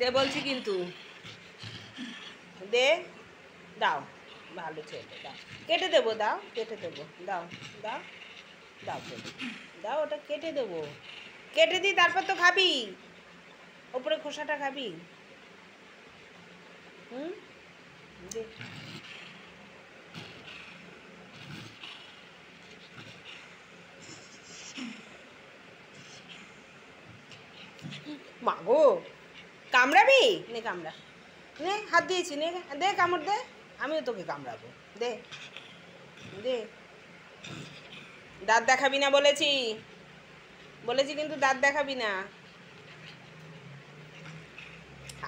দে বলছি কিন্তু, দে, দাও, ভালো ছেলে, দাও, কেটে দেবো, দাও, কেটে দেবো, দাও, দাও, দাও, কেটে দাও, ওটা কেটে দেবো, কেটে দিই, তারপর তো খাবি, ওপরে খোসাটা খাবি। হুম, দে। মাগো, কামড়াবি? নে কামড়া, নে, হাত দিয়েছি, নে, দে কামড় দে, আমিও তোকে কামড়াবো, দে, দে। দাঁত দেখাবি না বলেছি, বলেছি কিন্তু দাঁত দেখাবি না।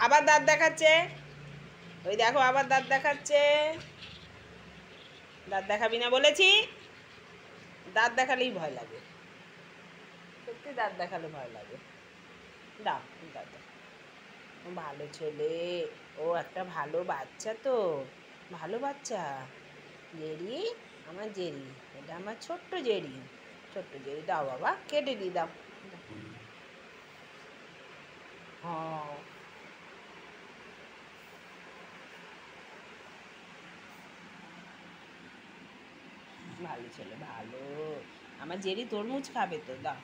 আবার দাঁত দেখাচ্ছে, ওই দেখো আবার দাঁত দেখাচ্ছে। দাঁত দেখাবি না বলেছি, দাঁত দেখালেই ভয় লাগে, সত্যি দাঁত দেখালে ভয় লাগে। দাও, দাঁত দেখা। ভালো ছেলে, ও একটা ভালো বাচ্চা, তো ভালো বাচ্চা। জেরি, আমার জেরি, এটা আমার ছোট্ট জেরি, ছোট্ট জেরি। দাও বাবা, কেটে দিই, দাও। হ্যাঁ, ভালো ছেলে, ভালো। আমার জেরি তরমুজ খাবে তো, দাও।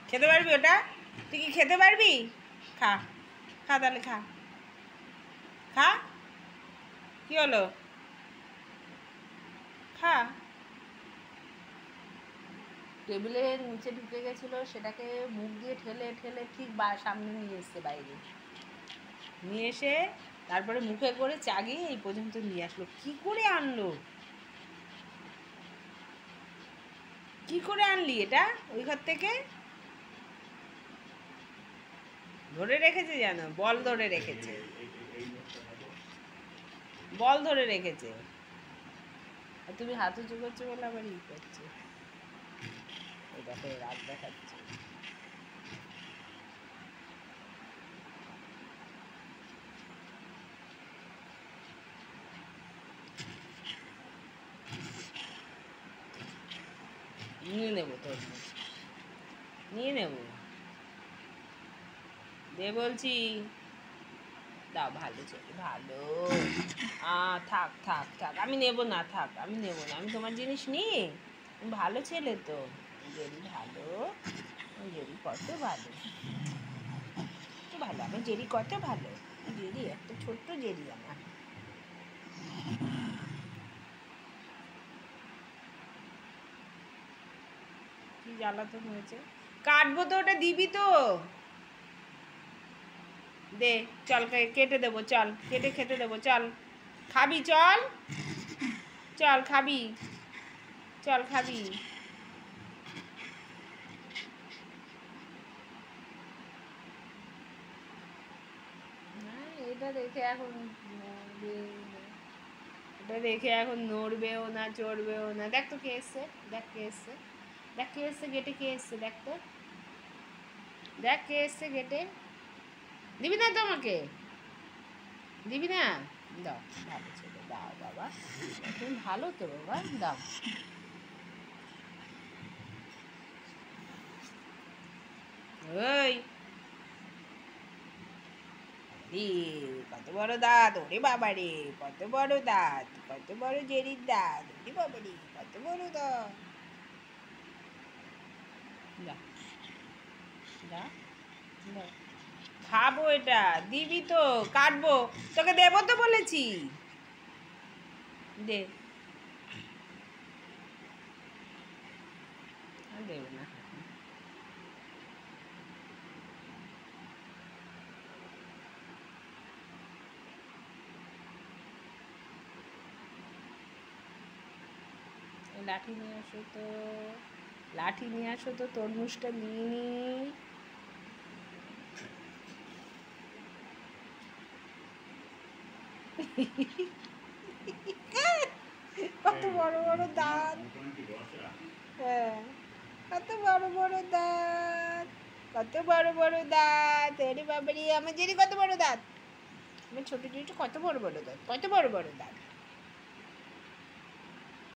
খেতে পারবি ওটা? তুই কি খেতে পারবি? খা, খা তাহলে, খা, খা, কি হলো, খা। টেবিলের নিচে ঢুকে গেছিলো, সেটাকে মুখ দিয়ে ঠেলে ঠেলে ঠিক সামনে নিয়ে এসছে, বাইরে নিয়ে এসে তারপরে মুখে করে চাগিয়ে এই পর্যন্ত নিয়ে আসলো। কি করে আনলো, কি করে আনলি এটা ওই ঘর থেকে? ধরে রেখেছে জানো, বল ধরে রেখেছে, বল ধরে রেখেছে। আর তুমি হাত উঁচু করছো বলে আবার ই করছে। এই দেখো, রাত দেখাচ্ছে। নিয়ে নেবো তোর, নিয়ে নেবো, দে বলছি, দাও, ভালো ছেলে, ভালো। থাক থাক থাক, আমি নেবো না, থাক, আমি নেবো না, আমি তোমার জিনিস নিই। ভালো ছেলে তো, জেরি ভালো, জেরি কত ভালো, ভালো, আমার জেরি কত ভালো, জেরি একটা ছোট্ট জেরি আমার। কি জ্বালাতন হয়েছে, কাটবো তো, ওটা দিবি তো, দে, চল, কেটে দেবো, চল, কেটে খেতে দেবো, চল, খাবি, চল, চল খাবি, চল খাবি। এটা দেখে এখন, এটা দেখে এখন নড়বেও না, চড়বেও না। দেখ তো কে এসছে, দেখ কে এসছে, দেখ কে এসছে গেটে, কে এসছে দেখ তো, দেখ কে এসছে গেটে। দিবি না তো আমাকে, দিবি না? দাও, ভালো ছেলে, দাও বাবা, তুমি ভালো তো বাবা, দাও। ওই কত বড় দাঁত, ওরে বাবা রে, কত বড় দাঁত, কত বড় জেরির দাঁত, ওরে বাবা রে, কত বড় দাঁত। দা, দা, দা, খাবো এটা, দিবি তো, কাটবো, তোকে দেবো তো বলেছি, দে, দেবো না। লাঠি নিয়ে আসো তো, লাঠি নিয়ে আসো তো, তরমুজটা নিয়ে নি। কত বড় বড় দাঁত, হ্যাঁ, কত বড় বড় দাঁত, কত বড় বড় দাঁত, আরে বাবারে, আমার জেরি কত বড় দাঁত, আমার ছোট জেরিটা কত বড় বড় দাঁত, কত বড় বড় দাঁত।